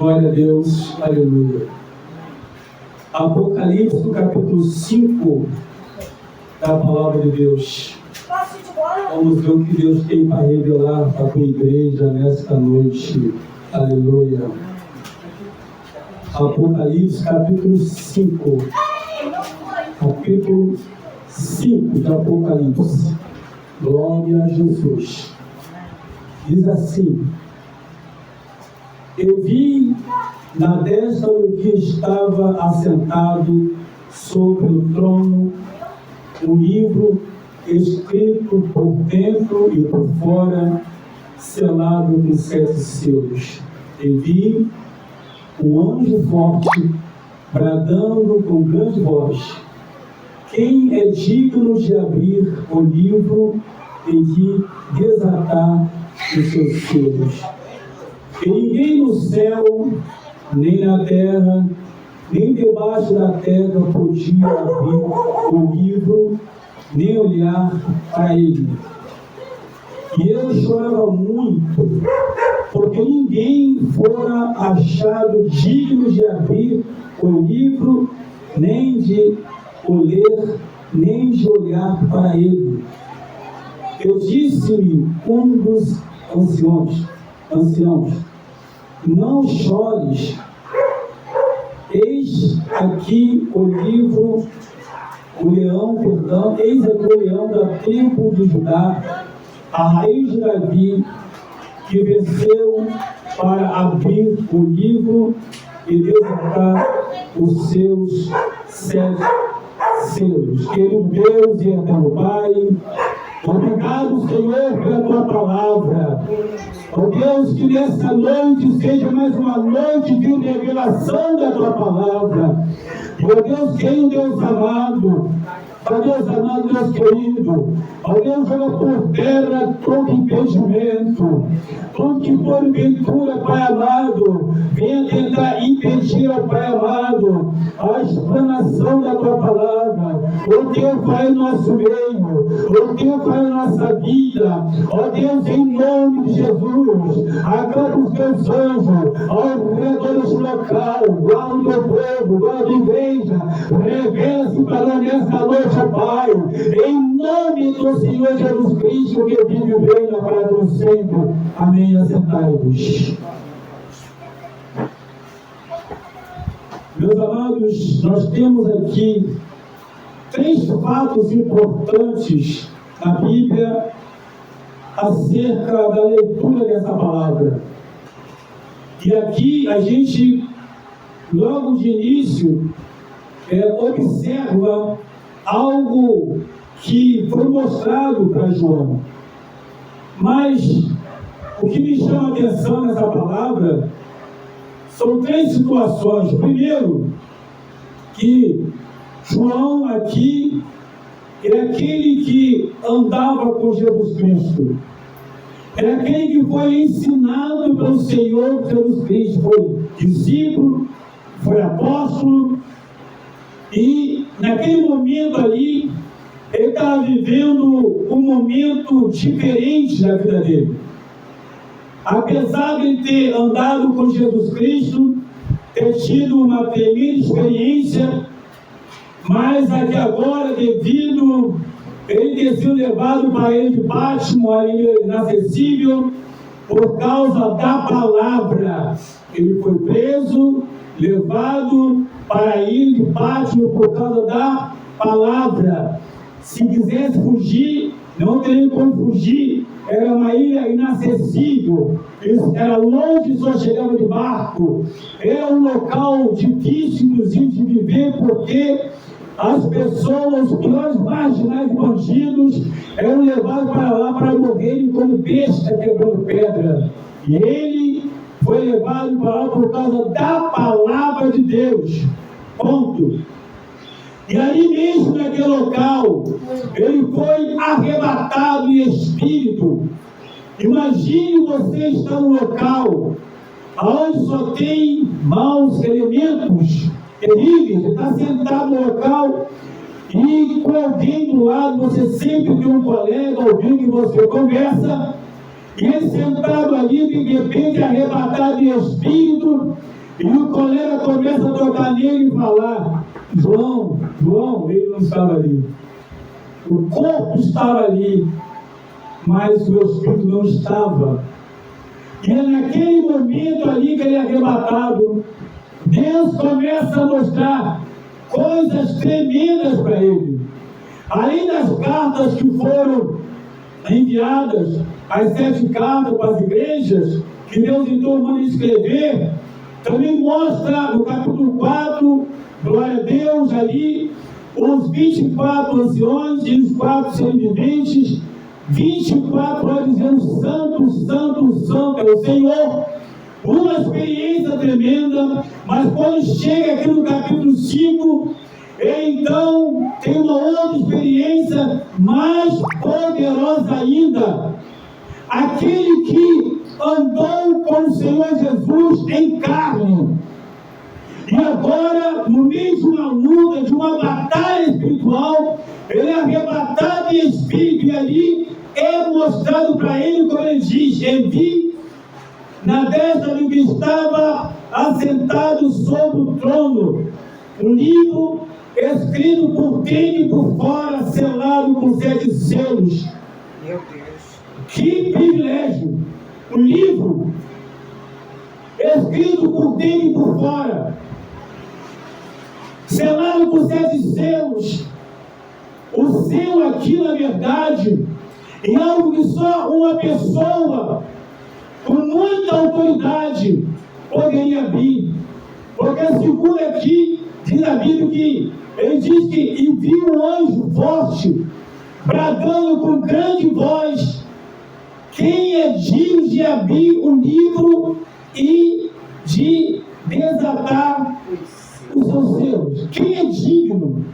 Glória a Deus, aleluia. Apocalipse, capítulo 5 da palavra de Deus. Vamos ver o que Deus tem para revelar para a tua igreja nesta noite. Aleluia. Apocalipse, capítulo 5. Capítulo 5 de Apocalipse. Glória a Jesus. Diz assim: eu vi na destra do que estava assentado sobre o trono um livro escrito por dentro e por fora, selado com 7 selos. E vi um anjo forte bradando com grande voz: quem é digno de abrir o livro e de desatar os seus selos? E ninguém no céu, nem na terra, nem debaixo da terra podia abrir o livro, nem olhar para ele. E eu chorava muito, porque ninguém fora achado digno de abrir o livro, nem de o ler, nem de olhar para ele. Eu disse-me um dos anciãos, não chores, eis aqui o livro, eis aqui o leão da tribo de Judá, a raiz de Davi, que venceu para abrir o livro e desatar os seus 7 selos. Querido Deus e eterno Pai, obrigado, Senhor, pela tua palavra. Ó Deus, que nessa noite seja mais uma noite de revelação da tua palavra. Ó Deus, querido Deus amado, ó Deus amado, Deus querido, ó Deus, joga por terra todo impedimento, tudo que porventura, Pai amado, venha tentar impedir, ó Pai amado, a explanação da tua palavra. Ó Deus, vai em nosso meio, ó Deus, vai em nossa vida, ó Deus, em nome de Jesus, acaba os teus anjos ao redor deste local, guarda o teu povo, guarda a igreja, revela-se para nós nesta noite, ó Pai, em nome do Senhor Jesus Cristo, que vive e reina para todos sempre. Amém. Assentai-vos. Meus amados, nós temos aqui 3 fatos importantes na Bíblia acerca da leitura dessa palavra. E aqui a gente, logo de início, observa algo que foi mostrado para João. Mas o que me chama a atenção nessa palavra são 3 situações. Primeiro, que João aqui é aquele que andava com Jesus Cristo. É aquele que foi ensinado pelo Senhor Jesus Cristo. Foi discípulo, foi apóstolo. E naquele momento ali, ele estava vivendo um momento diferente da vida dele. Apesar de ele ter andado com Jesus Cristo, ter tido uma tremenda experiência, mas aqui agora, devido ele ter sido levado para ele de Patmos, ali inacessível, por causa da palavra, ele foi preso, levado para a ilha de Patmos por causa da palavra. Se quisesse fugir, não teria como fugir. Era uma ilha inacessível, era longe, só chegava de barco. Era um local difícil, inclusive, de viver, porque as pessoas, os piores marginais bandidos, eram levados para lá para morrerem como besta quebrando pedra. E ele foi levado para lá por causa da palavra de Deus. Ponto. E ali mesmo, naquele local, ele foi arrebatado em espírito. Imagine você estar num local onde só tem maus elementos terríveis. Você está sentado no local e com alguém do lado, você sempre tem um colega, alguém que você conversa, E ele sentado ali, de repente, arrebatado de espírito, e o colega começa a tocar nele e falar: João, ele não estava ali. O corpo estava ali, mas o espírito não estava. E é naquele momento ali que ele é arrebatado, Deus começa a mostrar coisas tremendas para ele. Além das cartas que foram enviadas, as 7 cartas para as igrejas, que Deus então manda escrever, também mostra no capítulo 4, glória a Deus, ali, os 24 anciões e os 4 sobreviventes, 24 horas dizendo: Santo, Santo, Santo é o Senhor. Uma experiência tremenda, mas quando chega aqui no capítulo 5, ele então tem uma outra experiência mais poderosa ainda. Aquele que andou com o Senhor Jesus em carne, e agora, no meio de uma luta, de uma batalha espiritual, ele é arrebatado em espírito, e ali é mostrado para ele, como ele diz: vi na destra do que estava assentado sobre o trono um livro escrito por dentro e por fora, selado com 7 selos. Meu Deus! Que privilégio! Um livro escrito por dentro e por fora, selado com 7 selos. O selo aqui, na verdade, é algo que só uma pessoa com muita autoridade poderia abrir. Porque segundo aqui, diz a Bíblia que ele diz que e viu um anjo forte, bradando com grande voz: quem é digno de abrir o livro e de desatar os seus selos? Quem é digno?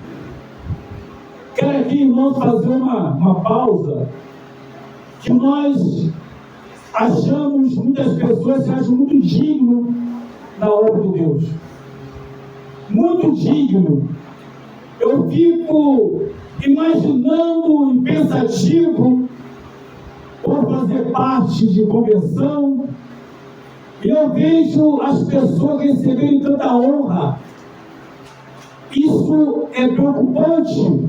Quero aqui, irmãos, fazer uma pausa. Que nós achamos, muitas pessoas se acham muito digno na obra de Deus. Muito digno. Eu fico imaginando e pensativo por fazer parte de convenção, e eu vejo as pessoas receberem tanta honra. Isso é preocupante.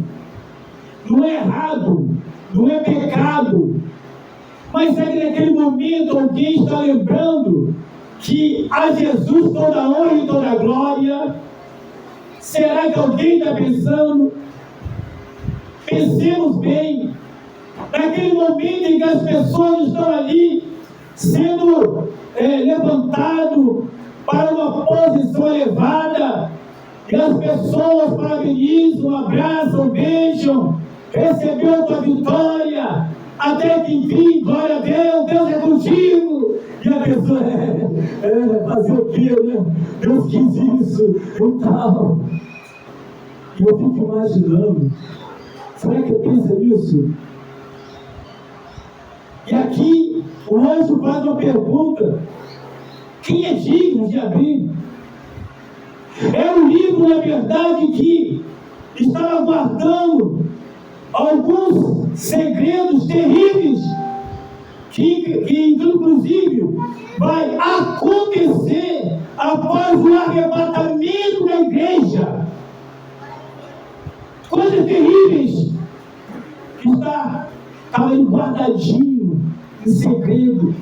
Não é errado, não é pecado, mas é que naquele momento alguém está lembrando que a Jesus toda a honra e toda a glória. Será que alguém está pensando? Pensemos bem, naquele momento em que as pessoas estão ali sendo levantado para uma posição elevada, e as pessoas parabenizam, abraçam, beijam, recebeu tua vitória, até que enfim, glória a Deus, Deus é contigo. E a pessoa fazer o quê, né? Deus quis isso e tal. E eu fico imaginando, será que eu penso nisso? E aqui o anjo faz uma pergunta: quem é digno de abrir? É um livro, na verdade, que estava guardando alguns segredos terríveis que inclusive vai acontecer após o arrebatamento da igreja. Coisas terríveis que está ali guardadinho, em segredo.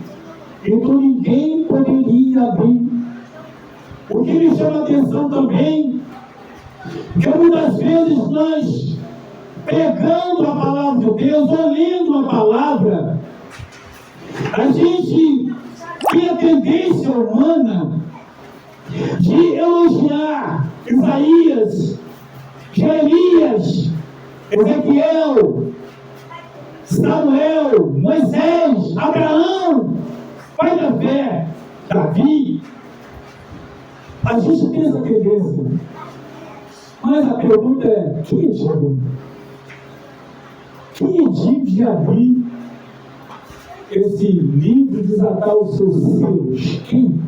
Então ninguém poderia abrir. O que me chama a atenção também, que muitas vezes nós, pegando a palavra de Deus, ou lendo a palavra, a gente tem a tendência humana de elogiar Isaías, Jeremias, Ezequiel, Samuel, Moisés, Abraão, pai da fé, Davi. A gente tem essa tendência. Mas a pergunta é: quem é digno? Quem é digno de abrir esse livro e desatar os seus selos? Quem?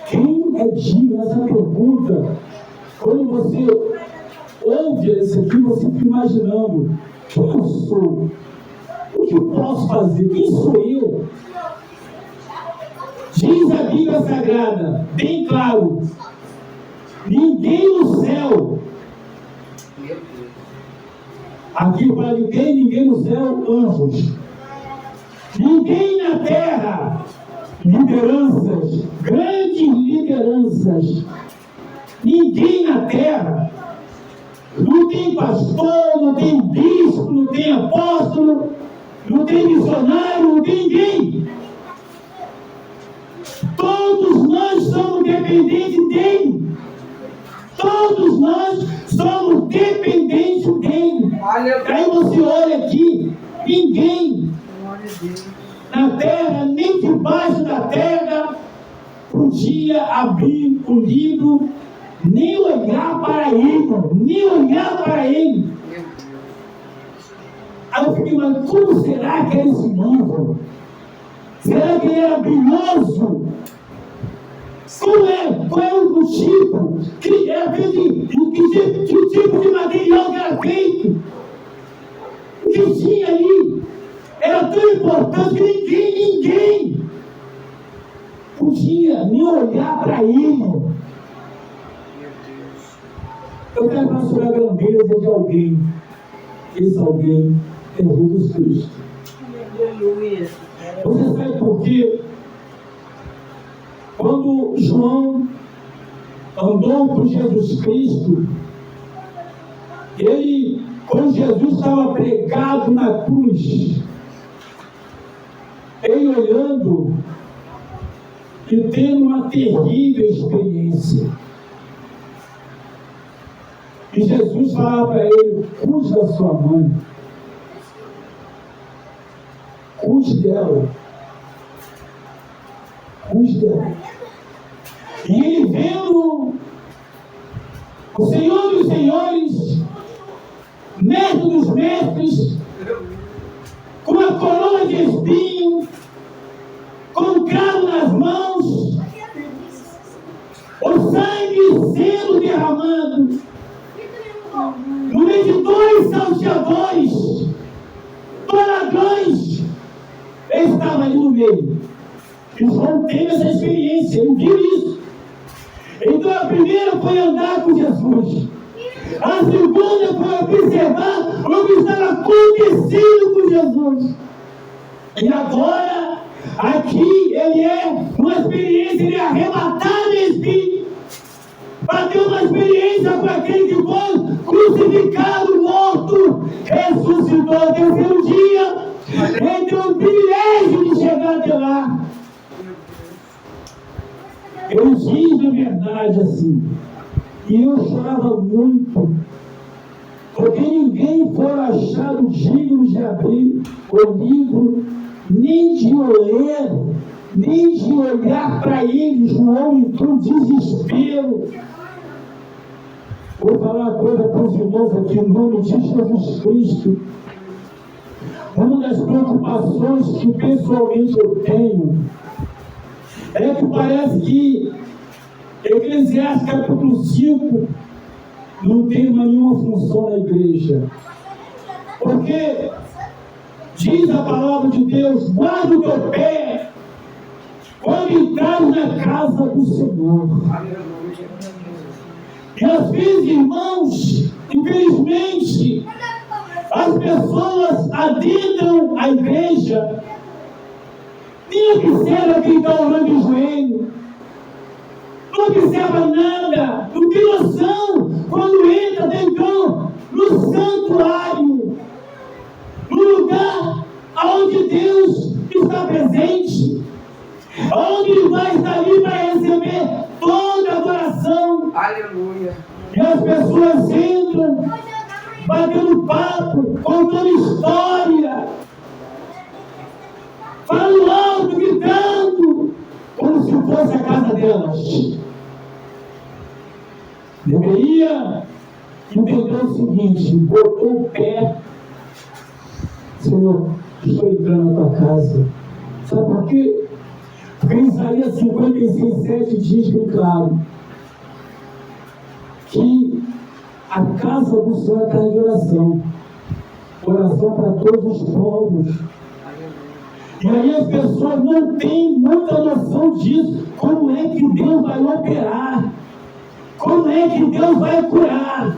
Quem é digno? Essa pergunta, quando você ouve isso aqui, você fica imaginando: quem eu sou? O que eu posso fazer? Quem sou eu? Diz a Bíblia Sagrada, bem claro, ninguém no céu, aqui fala de quem? Ninguém no céu, anjos. Ninguém na terra, lideranças, grandes lideranças. Ninguém na terra, não tem pastor, não tem bispo, não tem apóstolo, não tem missionário, não tem ninguém. Todos nós somos dependentes dele. Todos nós somos dependentes dele. Aí você olha aqui, ninguém na terra, nem debaixo da terra, podia abrir o livro, nem olhar para ele, nem olhar para ele. Aí eu fiquei, mas como será que era esse livro? Será que ele era brilhoso? Qual é o tipo? Que era feito, que tipo de material que era feito? O que tinha ali? Era tão importante que ninguém podia nem olhar para ele. Eu quero falar sobre a grandeza de alguém. Esse alguém é Jesus Cristo. Você sabe por quê? Quando João andou com Jesus Cristo, quando Jesus estava pregado na cruz, ele olhando e tendo uma terrível experiência. E Jesus falava para ele: cuide da sua mãe, cuide dela, cuide dela. E ele vendo o Senhor dos Senhores, Mestre dos Mestres, com uma coroa de espinho, com um cravo nas mãos, o sangue sendo derramado, no meio de dois salteadores, ladrões, ele estava ali no meio. E João teve essa experiência, ele viu isso. Então a primeira foi andar com Jesus. A segunda foi observar o que estava acontecendo com Jesus. E agora, aqui, ele é uma experiência, ele é arrebatado em espírito, para ter uma experiência com aquele que foi crucificado, morto, ressuscitou ao terceiro dia. Ele tem o privilégio de chegar até lá. Eu diz na verdade assim, e eu chorava muito, porque ninguém foi achado digno de abrir o livro, nem de ler, nem de olhar para ele. João entrou em desespero. Vou falar uma coisa para os irmãos aqui, em nome de Jesus Cristo. Uma das preocupações que pessoalmente eu tenho é que parece que Eclesiastes capítulo 5 não tem nenhuma função na igreja. Porque diz a palavra de Deus: guarda o teu pé quando entrares na casa do Senhor. E às vezes, irmãos, infelizmente, as pessoas adentram a igreja, nem observa quem está orando de joelho, não observa nada, não tem noção quando entra dentro no santuário, no lugar onde Deus está presente, onde Ele vai estar ali para receber toda a adoração. Aleluia. E as pessoas entram batendo papo, contando história, falando alto, gritando, como se fosse a casa delas. Deveria entender o seguinte: botou o pé, Senhor, estou entrando na tua casa. Sabe por quê? Porque em Isaías 56:7 diz bem claro que a casa do Senhor é casa de oração. Oração para todos os povos. E aí as pessoas não têm muita noção disso. Como é que Deus vai operar? Como é que Deus vai curar?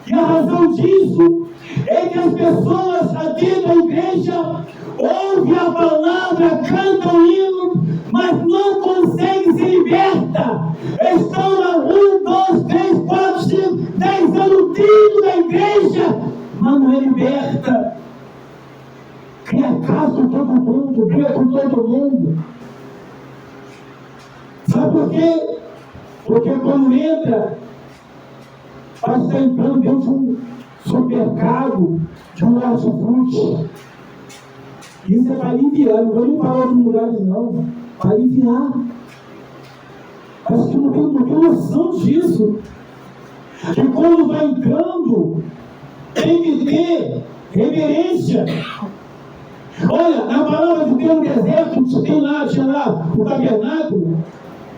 E a razão disso é que as pessoas aqui da igreja ouvem a palavra, cantam hino, mas não conseguem se libertar. Estão há 1, 2, 3, 4, 5, 10 anos dentro da igreja, mas não é liberta. Cria caso com todo mundo, briga com todo mundo. Sabe por quê? Porque quando entra, parece estar entrando dentro de um supermercado, de um hortifruti. Isso é para aliviar, não vou nem falar outros lugares não, para aliviar. Acho que não tem noção disso. Que quando vai entrando, tem que ter reverência. Olha, na palavra de Deus no deserto, tinha lá o tabernáculo,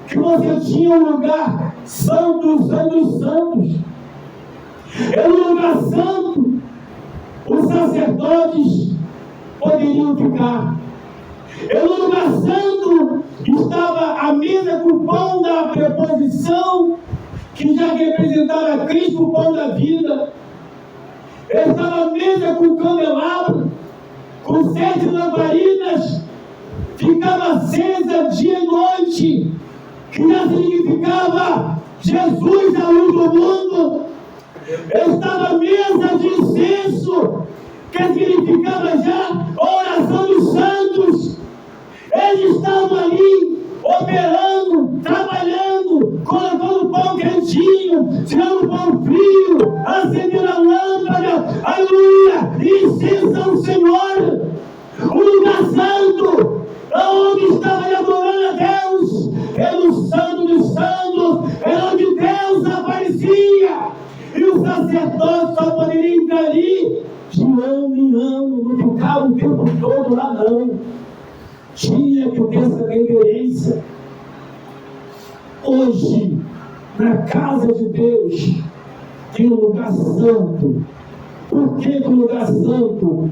que você tinha um lugar santo dos santos. Era um lugar santo. Os sacerdotes poderiam ficar. Era um lugar santo. Estava a mesa com o pão da preposição, que já representava Cristo, o pão da vida. Estava a mesa com o candelabro, com 7 lamparinas, ficava acesa dia e noite, que já significava Jesus, a luz do mundo. Estava a mesa de incenso, que significava já a oração dos santos. Eles estavam ali, operando, trabalhando, colocando pão quentinho, tirando pão frio, acendendo a lâmpada, aleluia, incenso ao Senhor. O lugar santo, onde estava adorando a Deus, era o santo dos santos, era onde Deus aparecia. E os sacerdotes só poderiam entrar ali de ano em ano, não ficava o tempo todo lá não. Tinha que ter essa reverência. Hoje, na casa de Deus, tem um lugar santo. Por que um lugar santo?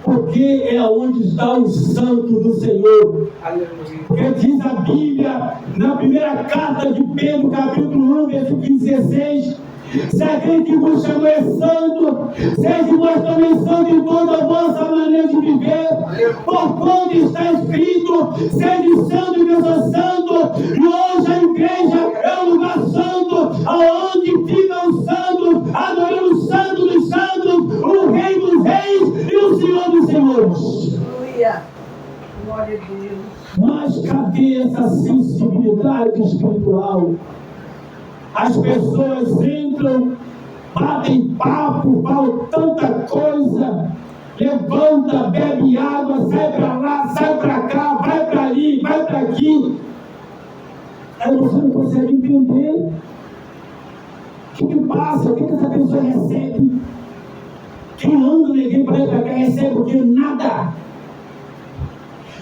Porque é onde está o santo do Senhor. Porque diz a Bíblia, na primeira carta de Pedro, capítulo 1, versículo 16, se aquele que vos chamou é santo, seja vós também santo em toda a vossa maneira de viver, porquanto está escrito, seja santo que eu sou santo. E hoje a igreja é um lugar santo, aonde ficam os santos, adorando o santo dos santos, o rei dos reis e o senhor dos senhores. Aleluia, glória a Deus. Mas cadê essa sensibilidade espiritual? As pessoas entram, batem papo, falam tanta coisa, levanta, bebe água, sai para lá, sai para cá, vai para ali, vai para aqui. Aí você não consegue entender o que passa, o que essa pessoa recebe. Quem anda na igreja para ir para cá recebe o que? Nada.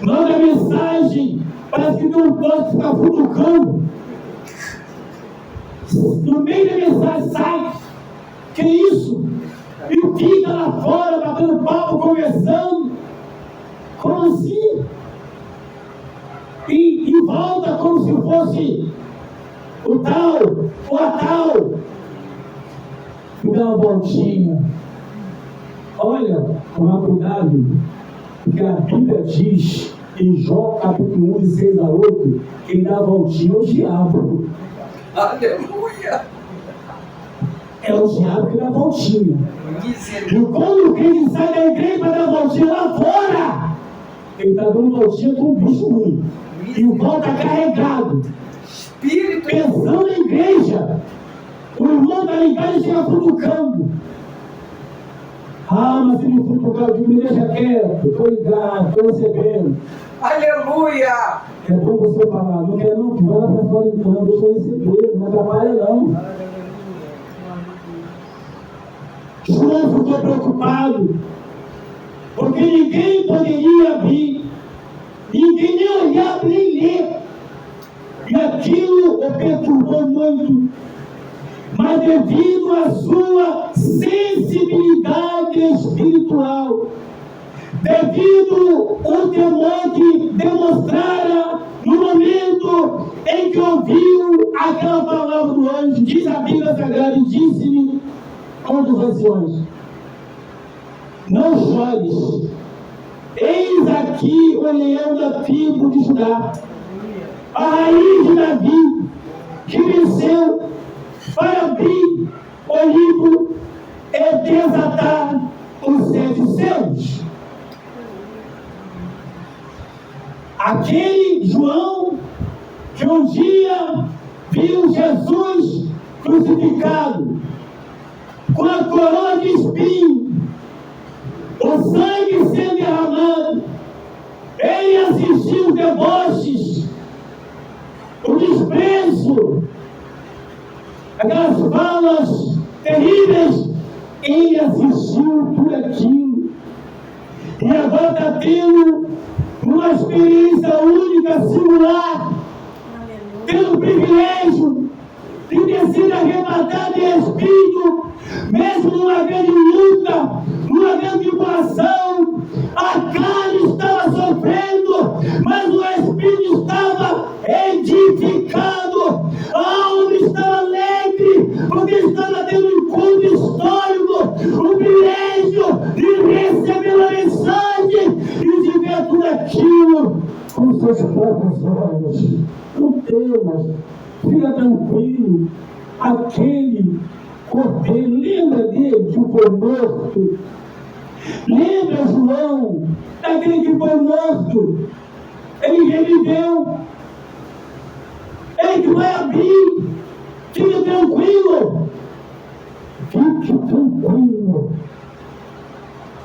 Manda mensagem, parece que tem um posto que fica futucando. No meio da mensagem sai, que isso? E fica lá fora, batendo papo, conversando. Como assim? E volta como se fosse o tal, ou a tal. E dá uma voltinha. Olha, toma cuidado, porque a Bíblia diz, em Jó capítulo 1, de 6 a 8, quem dá a voltinha é o diabo. Aleluia! É o diabo que dá voltinha. E quando o crente sai da igreja para dar voltinha lá fora, ele está dando voltinha com um bicho ruim. E o pau está carregado. Pensando na igreja. O irmão está em casa e chega futucando. Ah, mas se me futucar, eu digo, me deixa quieto, estou ligado, estou recebendo. Aleluia! É bom você falar, não quer não, que vai lá para fora então, deixa eu receber, não atrapalha não. João ficou preocupado, porque ninguém poderia abrir, ninguém nem olhar, nem ler. E aquilo o perturbou muito, mas devido à sua sensibilidade espiritual, devido ao temor que demonstrara no momento em que ouviu aquela palavra do anjo. Diz a Bíblia Sagrada: e disse-me um dos anciões: não chores, eis aqui o leão da tribo de Judá, a raiz de Davi, que venceu para abrir o livro e desatar os 7 selos. Aquele João que um dia viu Jesus crucificado, com a coroa de espinho, o sangue sendo derramado, ele assistiu os deboches, o desprezo, aquelas falas terríveis, ele assistiu tudo aquilo. E agora está tendo uma experiência única, singular, tendo o privilégio de ter sido arrebatado em espírito, mesmo numa grande luta, numa grande tribulação. A carne estava sofrendo, mas o espírito estava edificado, a alma estava alegre, porque estava tendo um encontro histórico, o privilégio de receber a mensagem e de ver tudo aquilo com seus próprios olhos. Não temas, fica tranquilo. Aquele cordeiro, lembra dele que foi morto? Lembra, João, daquele que foi morto? Ele reviveu. Ele que vai abrir. Fique tranquilo. Fique tranquilo.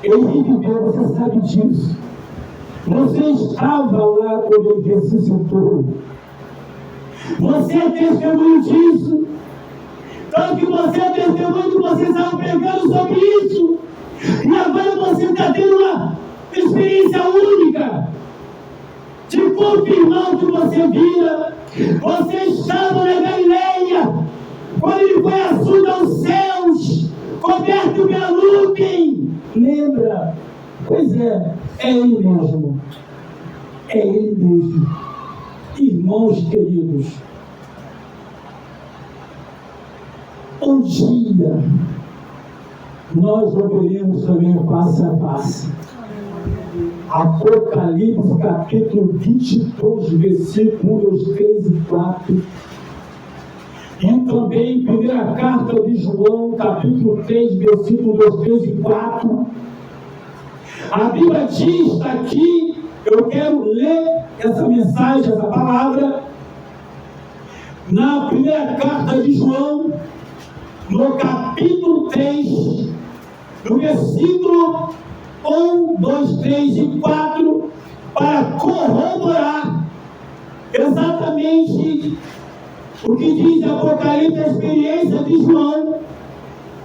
Ele reviveu, você sabe disso. Você estava lá quando ele ressuscitou. Você é testemunho disso. Tanto que você é testemunho que você estava pregando sobre isso. E agora você está tendo uma experiência única de confirmar o que você vira. Você estava na Galileia quando ele foi assunto aos céus, coberto pela nuvem. Lembra? Pois é ele mesmo. É ele mesmo. Irmãos queridos, um dia nós ouviremos também face a face. Apocalipse capítulo 22, versículos 3 e 4. E também primeira carta de João, capítulo 3, versículos 3 e 4. A Bíblia diz, está aqui, eu quero ler essa mensagem, essa palavra, na primeira carta de João, no capítulo 3, no versículo 1, 2, 3 e 4, para corroborar exatamente o que diz Apocalipse, a experiência de João,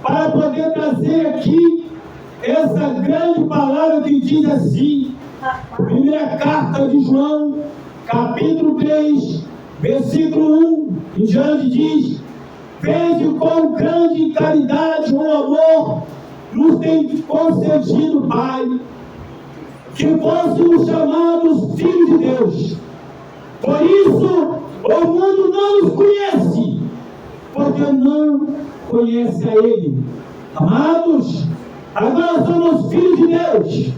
para poder trazer aqui essa grande palavra que diz assim, primeira carta de João, capítulo 3, versículo 1 em diante, diz: veja com grande caridade ou amor nos tem concedido, Pai, que fôssemos chamados filhos de Deus. Por isso, o mundo não nos conhece, porque não conhece a Ele. Amados, agora somos filhos de Deus,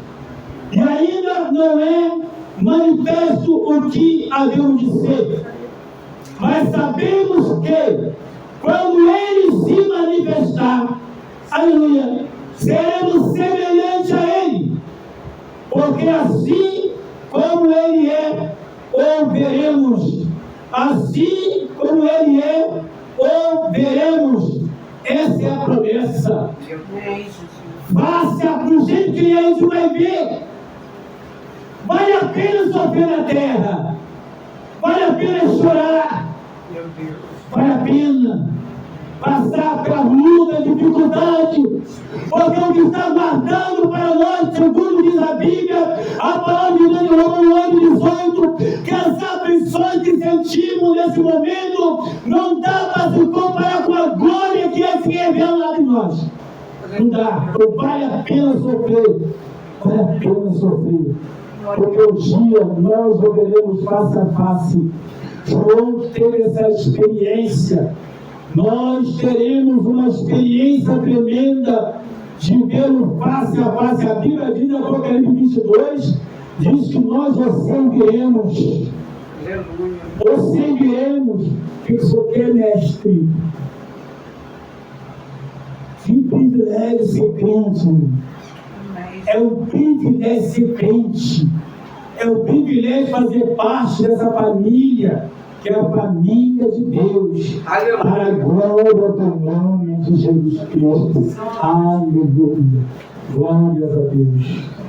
e ainda não é manifesto o que havemos de ser. Mas sabemos que, quando Ele se manifestar, aleluia, seremos semelhantes a Ele, porque assim como Ele é, o veremos. Assim como Ele é, o veremos. Essa é a promessa. Faça do jeito que a gente vai ver. Vale a pena sofrer na terra. Vale a pena chorar. Vale a pena passar pela luta, dificuldade, porque o que está guardando para nós, segundo diz a Bíblia, a palavra de Deus, Romanos 8:18, que as aflições que sentimos nesse momento não dá para se comparar com a glória que é se revelada em nós. Não dá, não vale a pena sofrer. vale a pena sofrer, porque um dia nós o veremos face a face. João teve essa experiência. Nós teremos uma experiência tremenda de vê-lo face a face. A Bíblia diz no Apocalipse 22, diz que nós o serviremos. O serviremos. Isso que é mestre. Que privilégio ser crente. É um privilégio ser crente. É um privilégio fazer parte dessa família, que é a família de Deus. Aleluia. Para a glória do nome de Jesus Cristo. Aleluia. Glórias a Deus.